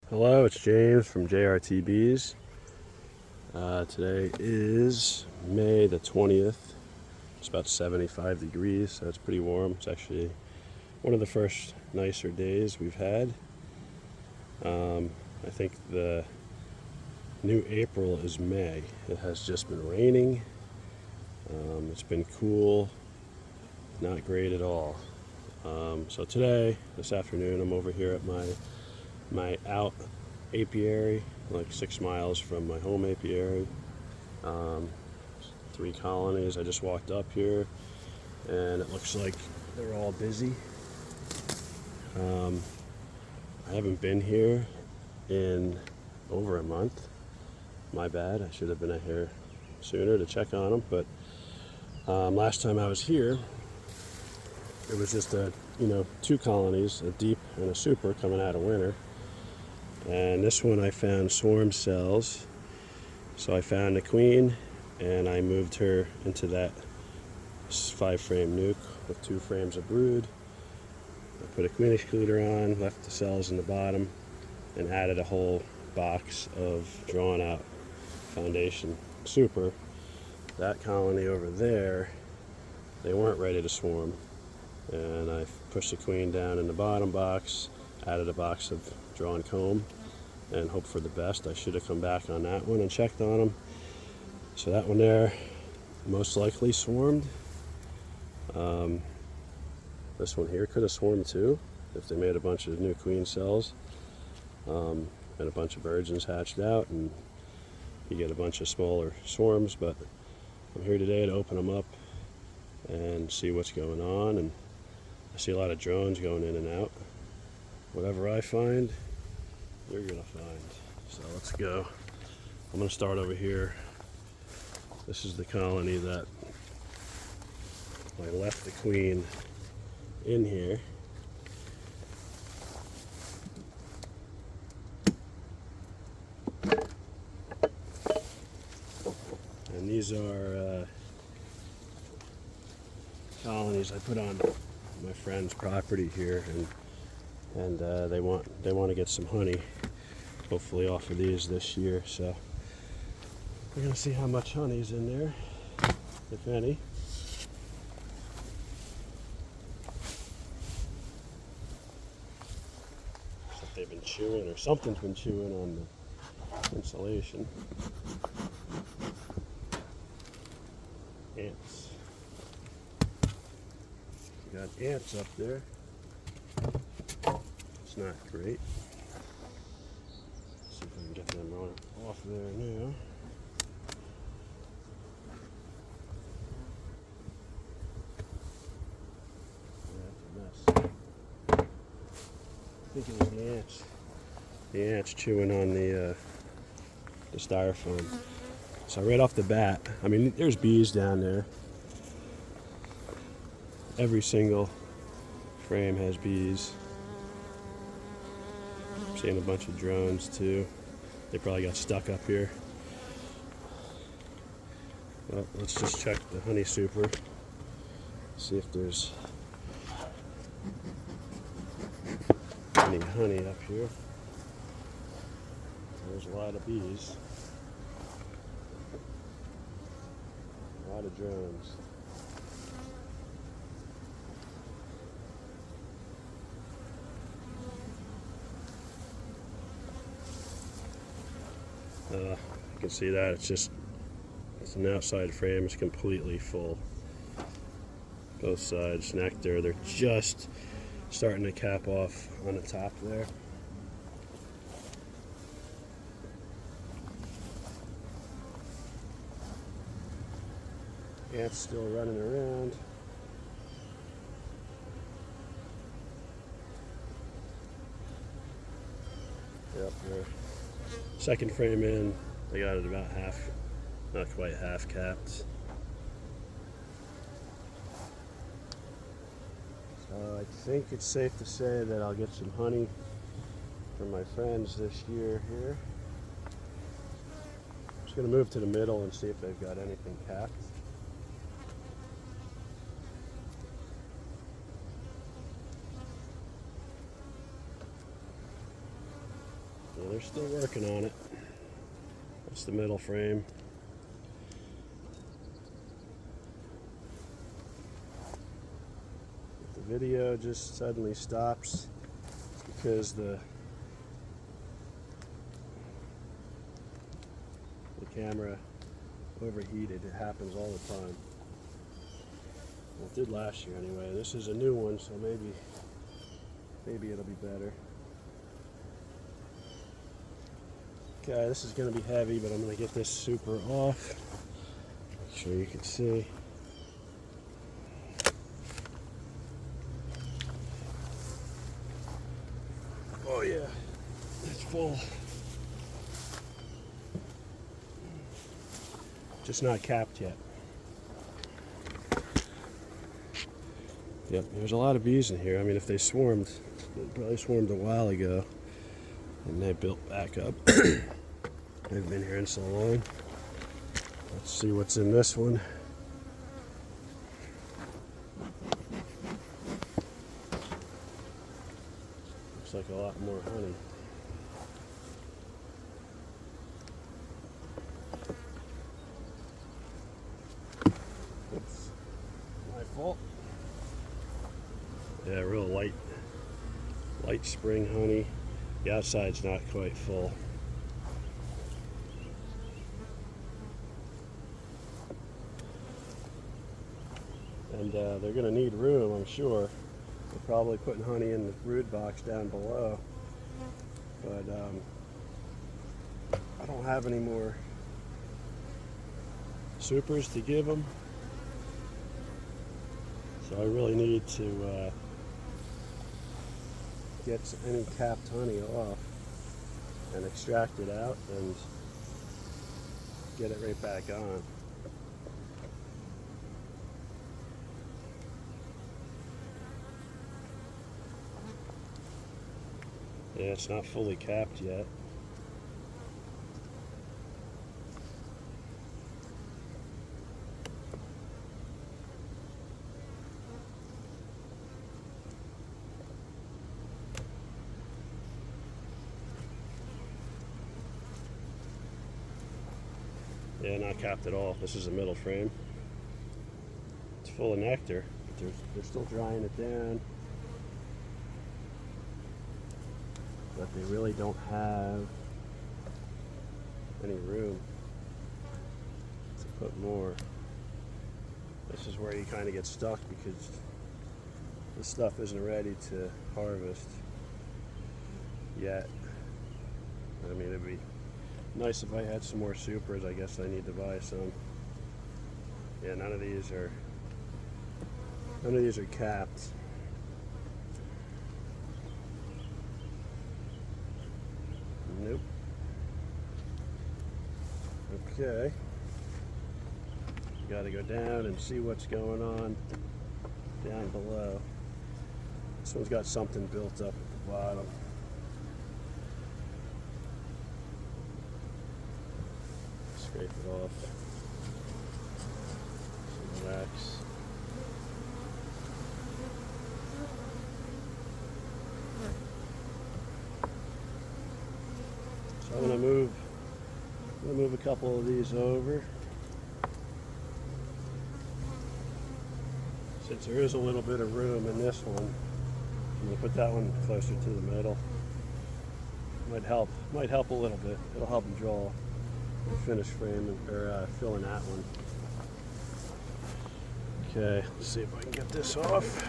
Hello, it's James from JRTBs. Today is May the 20th. It's about 75 degrees, so it's pretty warm. It's actually one of the first nicer days we've had. I think the new April is May. It has just been raining. It's been cool, not great at all. So today, this afternoon, I'm over here at my out apiary, like 6 miles from my home apiary. 3 colonies. I just walked up here and it looks like they're all busy. I haven't been here in over a month. My bad. I should have been here sooner to check on them, but last time I was here it was just 2 colonies, a deep and a super, coming out of winter. And this one I found swarm cells. So I found the queen and I moved her into that 5-frame nuke with 2 frames of brood. I put a queen excluder on, left the cells in the bottom, and added a whole box of drawn out foundation super. That colony over there, they weren't ready to swarm. And I pushed the queen down in the bottom box, added a box of drawn comb, and hope for the best. I should have come back on that one and checked on them. So that one there most likely swarmed. This one here could have swarmed too if they made a bunch of new queen cells and a bunch of virgins hatched out, and you get a bunch of smaller swarms. But I'm here today to open them up and see what's going on. And I see a lot of drones going in and out. Whatever I find, you're gonna find. So let's go. I'm gonna start over here. This is the colony that I left the queen in here. And these are colonies I put on my friend's property here, and they want to get some honey, hopefully off of these this year. So we're gonna see how much honey's in there, if any. Looks like they've been chewing, or something's been chewing on the insulation. Ants. We got ants up there. It's not great. See if I can get them off there now. That's a mess. I think it was the ants. The ants chewing on the styrofoam. So right off the bat, I mean, there's bees down there. Every single frame has bees. I'm seeing a bunch of drones too. They probably got stuck up here. Well, let's just check the honey super. See if there's any honey up here. There's a lot of bees. A lot of drones. You can see that it's an outside frame. It's completely full. Both sides nectar. They're just starting to cap off on the top there. Ants still running around. Yep, they're second frame in. They got it about half, not quite half capped. So I think it's safe to say that I'll get some honey from my friends this year here. I'm just going to move to the middle and see if they've got anything capped. Yeah, they're still working on it. That's the middle frame. If the video just suddenly stops, it's because the camera overheated. It happens all the time. Well, it did last year anyway. This is a new one, so maybe it'll be better. Okay, this is going to be heavy, but I'm going to get this super off. Make sure you can see. Oh yeah, it's full. Just not capped yet. Yep, there's a lot of bees in here. I mean, if they swarmed, they probably swarmed a while ago, and they built back up. They've been here in so long. Let's see what's in this one. Looks like a lot more honey. Oops, my fault. Yeah, real light spring honey. The outside's not quite full. And they're going to need room, I'm sure. They're probably putting honey in the brood box down below. But I don't have any more supers to give them. So I really need to get any capped honey off and extract it out and get it right back on. Yeah, it's not fully capped yet. Yeah, not capped at all. This is a middle frame. It's full of nectar, but they're still drying it down. But they really don't have any room to put more. This is where you kind of get stuck because this stuff isn't ready to harvest yet. I mean, it'd be nice if I had some more supers. I guess I need to buy some. Yeah, none of these are capped. Nope. Okay. Got to go down and see what's going on down below. This one's got something built up at the bottom. Scrape it off. Some wax. So I'm going to move a couple of these over. Since there is a little bit of room in this one, I'm going to put that one closer to the middle. Might help a little bit. It'll help them draw the finished frame or fill in that one. Okay, let's see if I can get this off.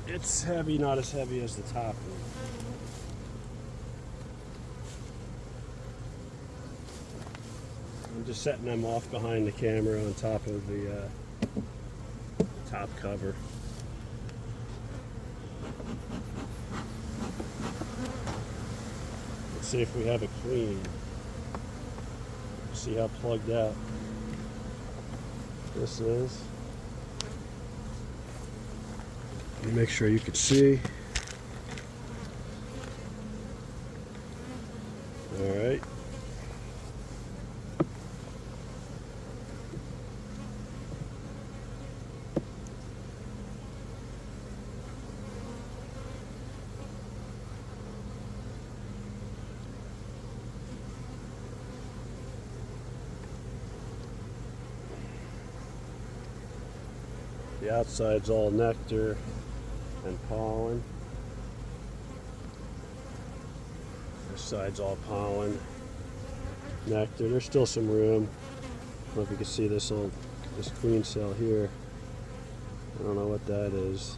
It's heavy, not as heavy as the top one. I'm just setting them off behind the camera on top of the top cover. Let's see if we have it clean. See how plugged out this is. Let me make sure you can see. All right. The outside's all nectar and pollen. This side's all pollen, nectar. There's still some room. I don't know if you can see this queen cell here. I don't know what that is.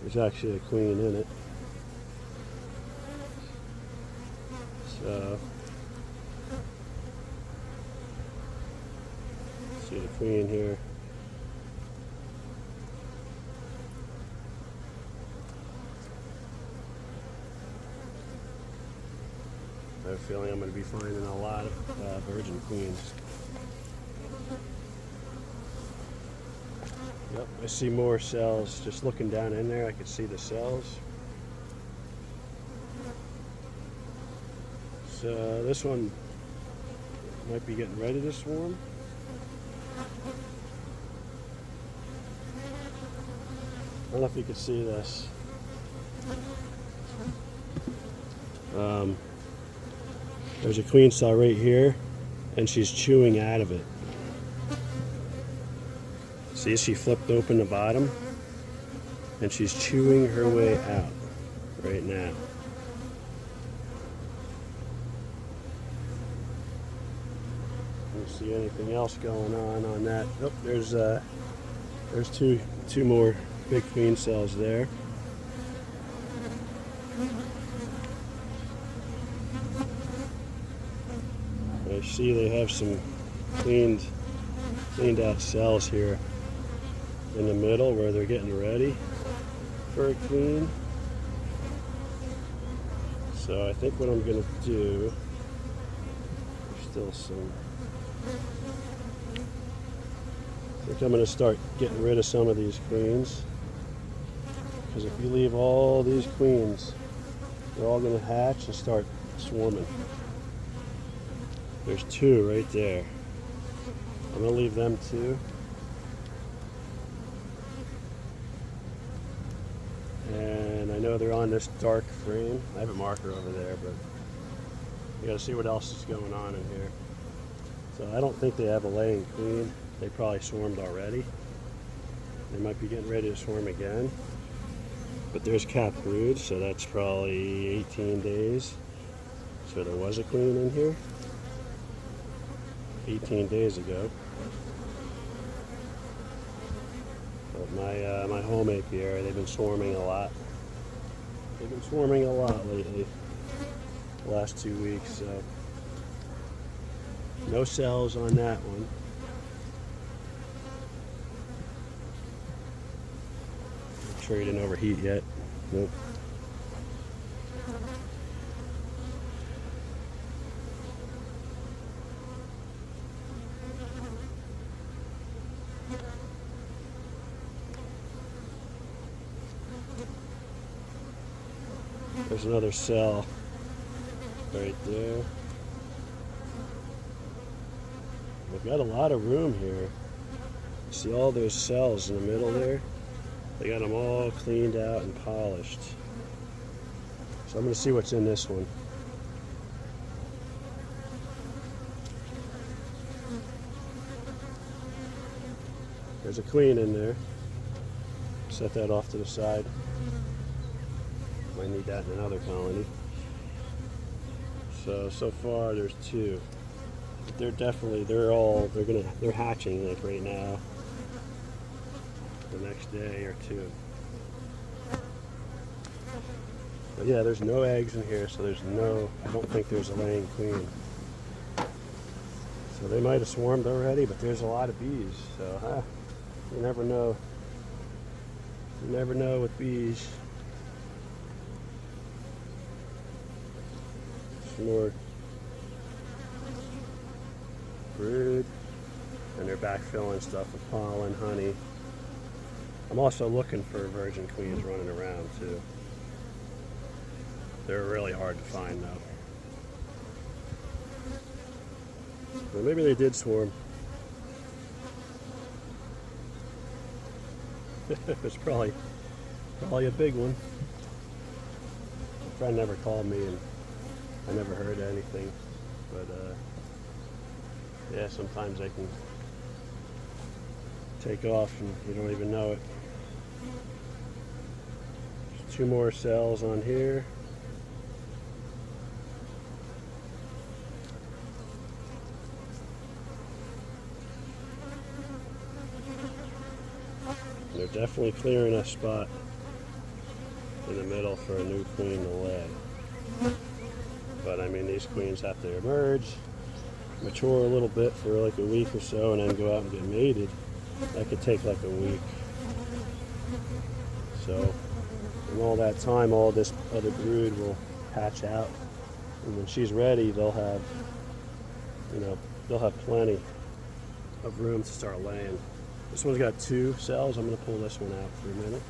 There's actually a queen in it. So, see the queen here. I have a feeling I'm going to be finding a lot of virgin queens. Yep, I see more cells. Just looking down in there, I can see the cells. So this one might be getting ready to swarm. I don't know if you can see this. There's a queen cell right here, and she's chewing out of it. See, she flipped open the bottom, and she's chewing her way out right now. Don't see anything else going on that. Oh, there's two more big queen cells there. I see they have some cleaned out cells here in the middle where they're getting ready for a queen. So I think what I'm going to do, there's still some, I think I'm going to start getting rid of some of these queens, because if you leave all these queens, they're all going to hatch and start swarming. There's two right there. I'm going to leave them too. And I know they're on this dark frame. I have a marker over there, but you gotta see what else is going on in here. So I don't think they have a laying queen. They probably swarmed already. They might be getting ready to swarm again. But there's capped brood, so that's probably 18 days. So there was a queen in here 18 days ago. But my home apiary, they've been swarming a lot. They've been swarming a lot lately, the last 2 weeks, so no cells on that one. Not sure he didn't overheat yet. Nope. There's another cell right there. We've got a lot of room here. See all those cells in the middle there? They got them all cleaned out and polished. So I'm going to see what's in this one. There's a queen in there. Set that off to the side. Might need that in another colony. So far there's two. But they're hatching like right now. The next day or two. But yeah, there's no eggs in here, so I don't think there's a laying queen. So they might have swarmed already, but there's a lot of bees, so you never know. You never know with bees. Some more brood, and they're backfilling stuff with pollen, honey. I'm also looking for virgin queens running around too. They're really hard to find though. But maybe they did swarm. It's probably a big one. My friend never called me and I never heard anything, but yeah, sometimes they can take off and you don't even know it. There's 2 more cells on here. They're definitely clearing a spot in the middle for a new queen to lay. But I mean, these queens have to emerge, mature a little bit for like a week or so, and then go out and get mated. That could take like a week. So in all that time, all this other brood will hatch out, and when she's ready, they'll have, they'll have plenty of room to start laying. This one's got 2 cells. I'm going to pull this one out for a minute.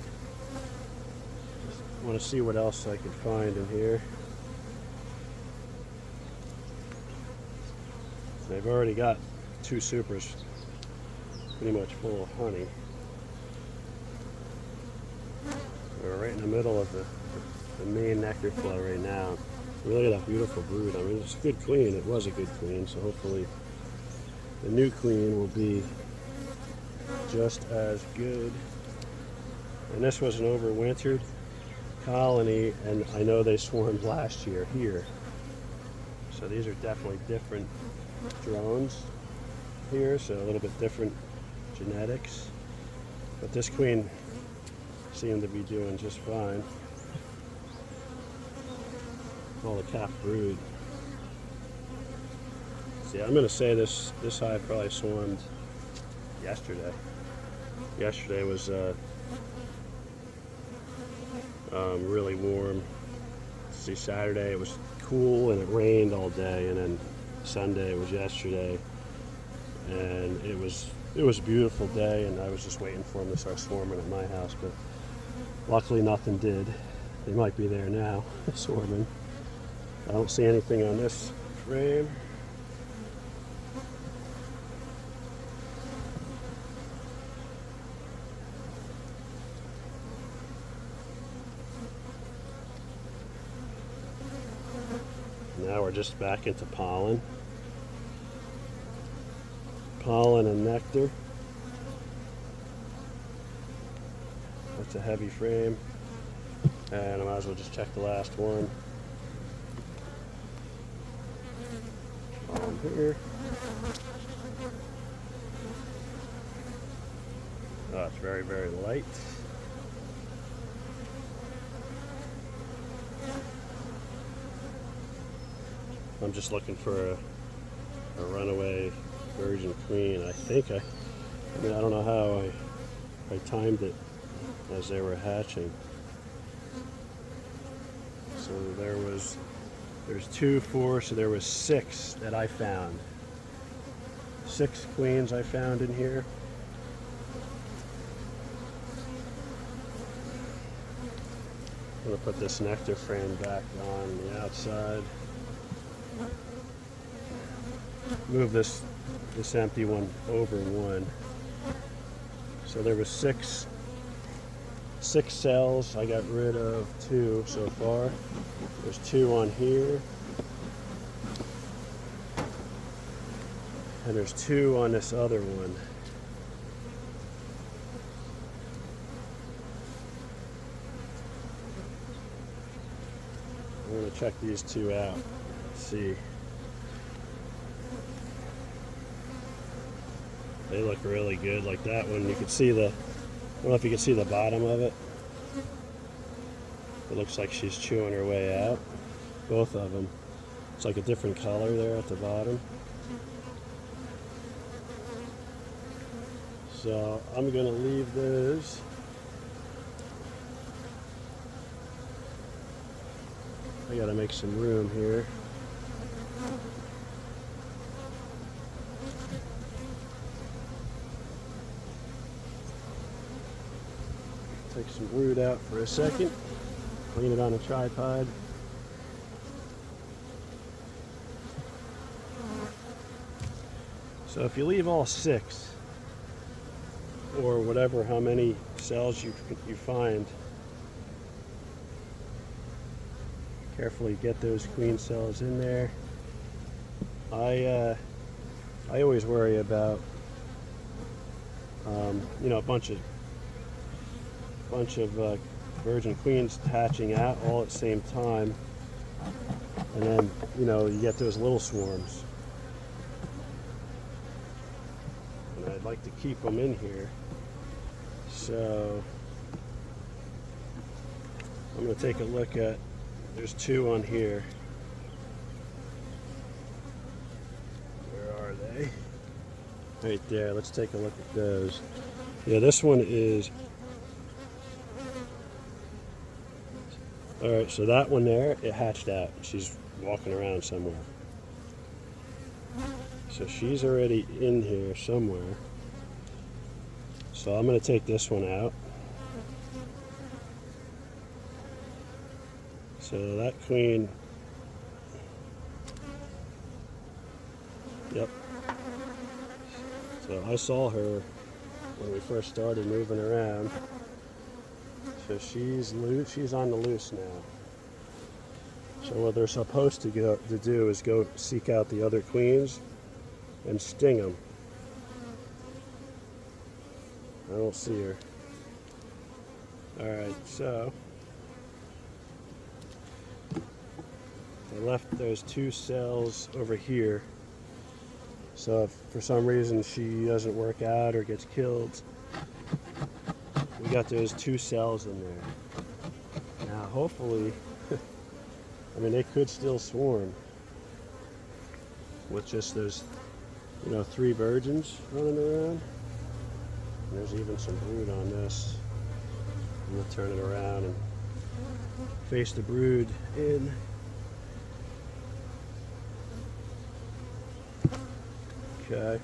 Just want to see what else I can find in here. They've already got 2 supers pretty much full of honey. We're right in the middle of the main nectar flow right now. Look at that beautiful brood. I mean, it's a good queen. It was a good queen, so hopefully the new queen will be just as good. And this was an overwintered colony, and I know they swarmed last year here. So these are definitely different drones here, so a little bit different genetics. But this queen seemed to be doing just fine. All the calf brood. See, I'm going to say this hive probably swarmed yesterday. Yesterday was really warm. See, Saturday it was cool and it rained all day, and then Sunday was yesterday, and it was a beautiful day, and I was just waiting for them to start swarming at my house, but luckily nothing did. They might be there now, swarming. I don't see anything on this frame. Now we're just back into pollen. Pollen and nectar. That's a heavy frame. And I might as well just check the last one. On here. Oh, it's very, very light. I'm just looking for a runaway virgin queen. I think I don't know how I timed it as they were hatching. So there's 2, 4, so there was 6 that I found. 6 queens I found in here. I'm gonna put this nectar frame back on the outside. Move this empty one over one. So there was six cells. I got rid of 2 so far. There's 2 on here, and there's 2 on this other one. I'm going to check these 2 out. Let's see. They look really good. Like that one, you could see I don't know if you can see the bottom of it. It looks like she's chewing her way out. Both of them. It's like a different color there at the bottom. So I'm going to leave those. I got to make some room here. Take some brood out for a second. Clean it on a tripod. So if you leave all 6, or whatever, how many cells you find, carefully get those queen cells in there. I always worry about You know, a bunch of virgin queens hatching out all at the same time, and then you know you get those little swarms. And I'd like to keep them in here, so I'm going to take a look at. There's two on here. Where are they? Right there. Let's take a look at those. Yeah, this one is. Alright, so that one there, it hatched out. She's walking around somewhere. So she's already in here somewhere. So I'm going to take this one out. So that queen. Yep. So I saw her when we first started moving around. So she's loose. She's on the loose now. So what they're supposed to do is go seek out the other queens and sting them. I don't see her. All right, so I left those two cells over here. So if for some reason she doesn't work out or gets killed, we got those two cells in there. Now hopefully, I mean they could still swarm with just those, you know, 3 virgins running around. And there's even some brood on this. I'm gonna turn it around and face the brood in. Okay.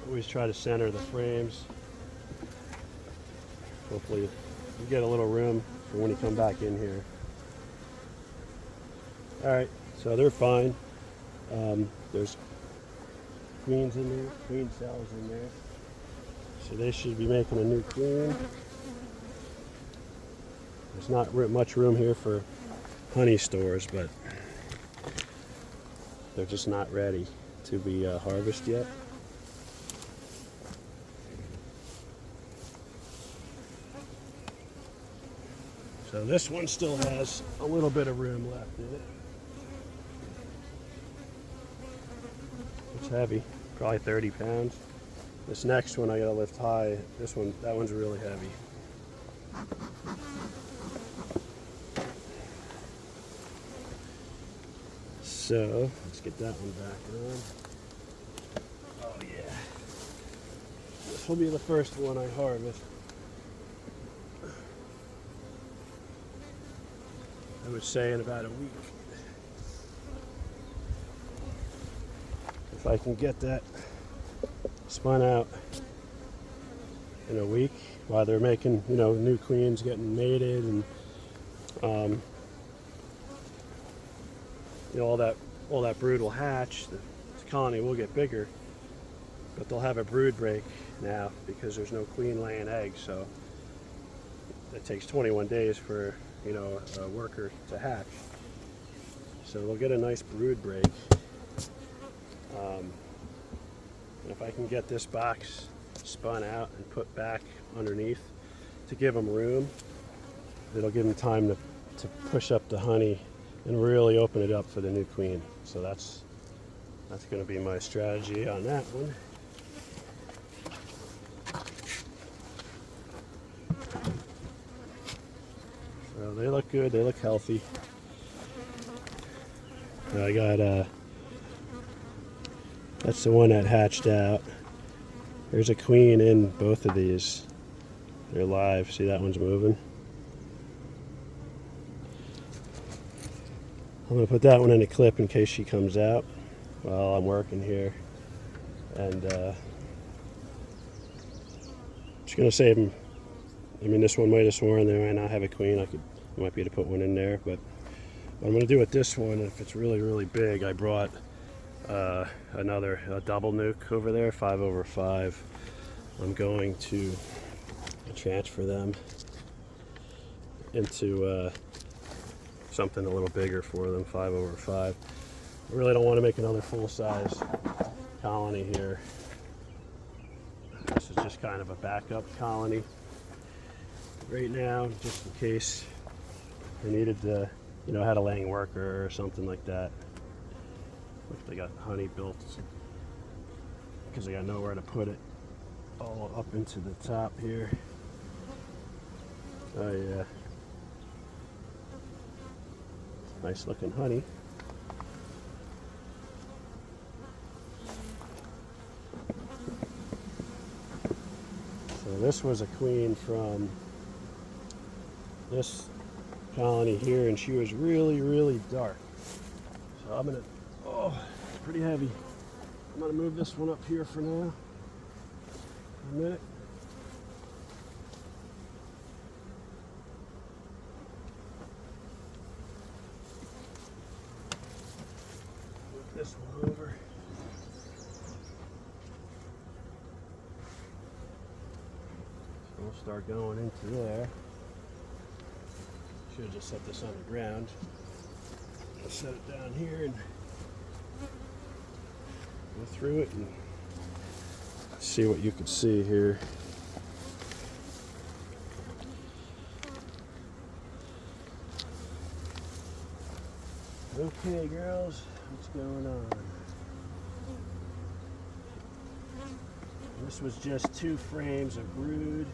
Always try to center the frames. Hopefully you get a little room for when you come back in here. Alright, so they're fine. There's queens in there, queen cells in there. So they should be making a new queen. There's not much room here for honey stores, but they're just not ready to be harvested yet. So this one still has a little bit of room left in it. It's heavy, probably 30 pounds. This next one I gotta lift high. That one's really heavy. So let's get that one back on. Oh yeah. This will be the first one I harvest. I would say in about a week. If I can get that spun out in a week while they're making, you know, new queens getting mated, and you know, all that brood will hatch. The colony will get bigger, but they'll have a brood break now because there's no queen laying eggs. So it takes 21 days for, you know, a worker to hatch. So they'll get a nice brood break. And if I can get this box spun out and put back underneath to give them room, it'll give them time to push up the honey and really open it up for the new queen. So that's going to be my strategy on that one. So they look good, they look healthy. I got that's the one that hatched out. There's a queen in both of these. They're live. See, that one's moving. I'm going to put that one in a clip in case she comes out while I'm working here. And just going to save them. I mean, this one might have sworn they might not have a queen. I might be able to put one in there. But what I'm going to do with this one, if it's really, really big, I brought a double nuke over there, 5/5. I'm going to transfer them into something a little bigger for them, 5/5. I really don't want to make another full-size colony here. is just kind of a backup colony right now, just in case I needed to, had a laying worker or something like that. If they got honey built, because I got nowhere to put it all up into the top here. Oh yeah. Nice looking honey. So this was a queen from this colony here, and she was really, really dark. So I'm gonna, it's pretty heavy. I'm gonna move this one up here for now. A minute. Move this one over. So we'll start going into there. Should have just set this on the ground. I'll set it down here and go through it and see what you can see here. Okay, girls, what's going on? This was just 2 frames of brood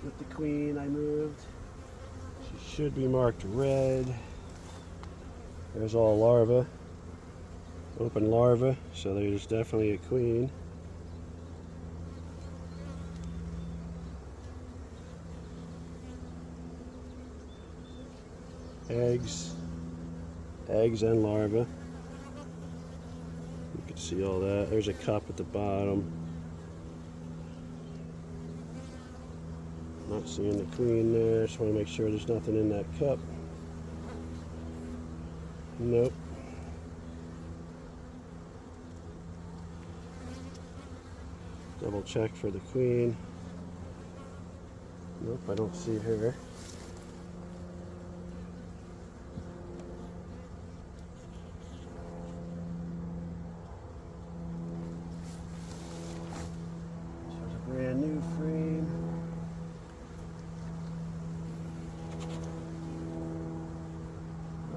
with the queen I moved. She should be marked red. There's all larvae, open larvae, so there's definitely a queen. Eggs and larvae. You can see all that. There's a cup at the bottom. Not seeing the queen there. Just want to make sure there's nothing in that cup. Nope. Double check for the queen. Nope, I don't see her. This was a brand new frame.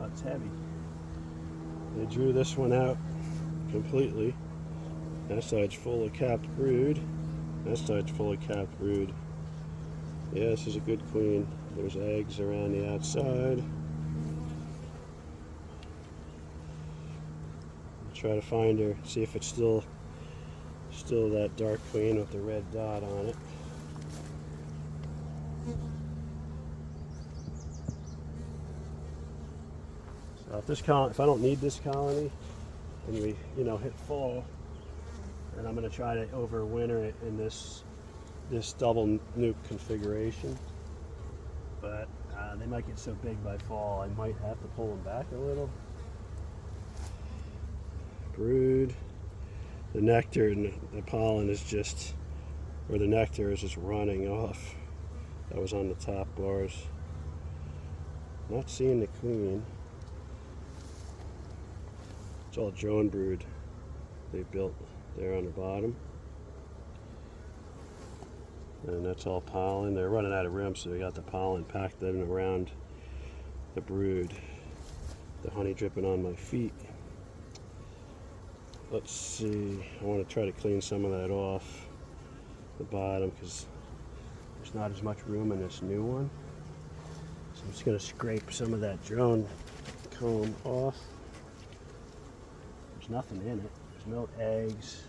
Oh, it's heavy. They drew this one out completely. That side's full of capped brood. That side's full of capped brood. Yeah, this is a good queen. There's eggs around the outside. Try to find her, see if it's still that dark queen with the red dot on it. So if I don't need this colony, and we hit fall, and I'm going to try to overwinter it in this double nuke configuration. But they might get so big by fall, I might have to pull them back a little. Brood. The nectar and the pollen is just, or the nectar is just running off. That was on the top bars. Not seeing the queen. It's all drone brood they built there on the bottom. And that's all pollen. They're running out of room, so they got the pollen packed in around the brood. The honey dripping on my feet. Let's see, I want to try to clean some of that off the bottom because there's not as much room in this new one. So I'm just going to scrape some of that drone comb off. There's nothing in it. There's no eggs.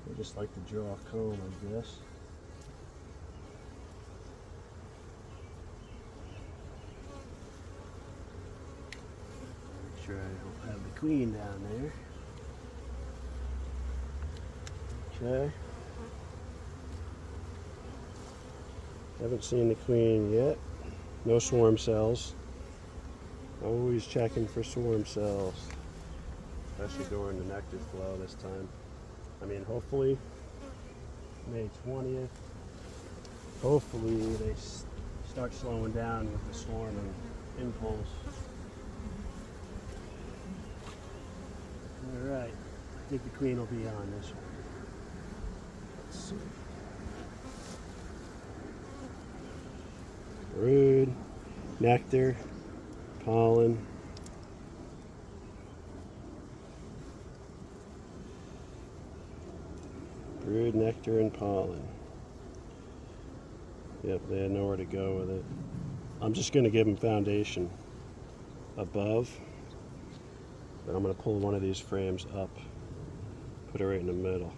I just like to draw a comb, I guess. Make sure I don't have the queen down there. Okay. Haven't seen the queen yet. No swarm cells. Always checking for swarm cells. Especially during the nectar flow this time. I mean, hopefully, May 20th, hopefully they start slowing down with the swarm and impulse. Alright, I think the queen will be on this one. Let's see. brood, nectar, pollen. Brood, nectar, and pollen. Yep, they had nowhere to go with it. I'm just going to give them foundation above, but I'm going to pull one of these frames up, put it right in the middle.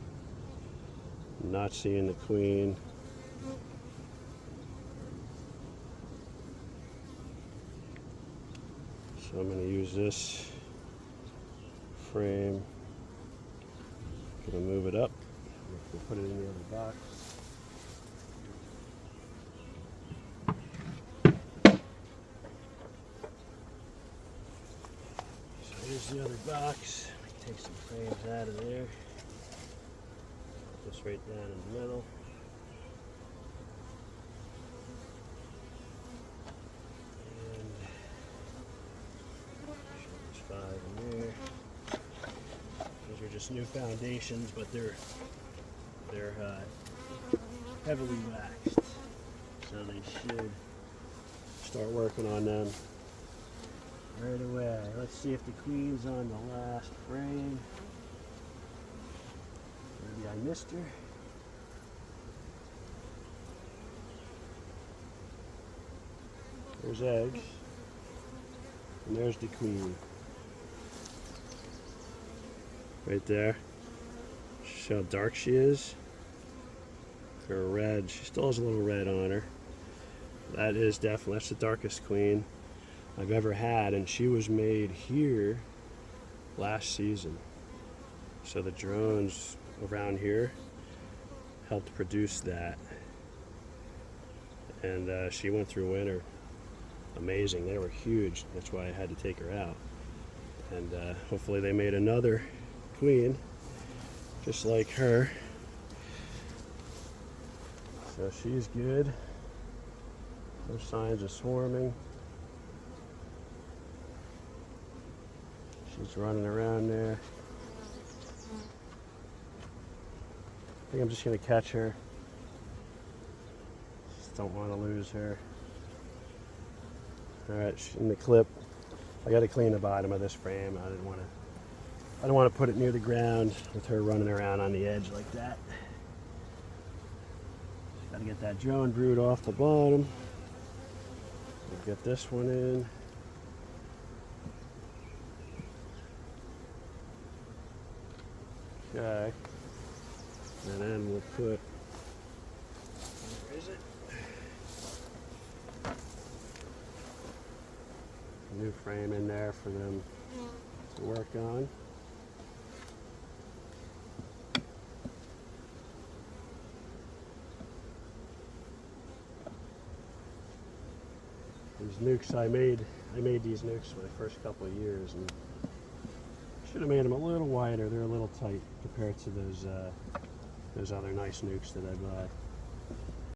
I'm not seeing the queen. So I'm going to use this frame. I'm going to move it up. We'll put it in the other box. So here's the other box. Take some frames out of there. Put this right down in the middle. And there's 5 in there. Those are just new foundations, but they're heavily waxed, so they should start working on them right away. Let's see if the queen's on the last frame. Maybe I missed her. There's eggs, and there's the queen right there. See how dark she is? Her red, she still has a little red on her. That is definitely, that's the darkest queen I've ever had, and she was made here last season. So the drones around here helped produce that, and she went through winter amazing. They were huge, that's why I had to take her out. And hopefully they made another queen just like her. So she's good. No signs of swarming. She's running around there. I think I'm just going to catch her. Just don't want to lose her. Alright, she's in the clip. I got to clean the bottom of this frame. I don't want to put it near the ground with her running around on the edge like that. Got to get that drone brood off the bottom. We'll get this one in. Okay. And then we'll put, where is it? A new frame in there for them to work on. These nukes I made these nukes for the first couple of years, and should have made them a little wider. They're a little tight compared to those other nice nukes that I bought.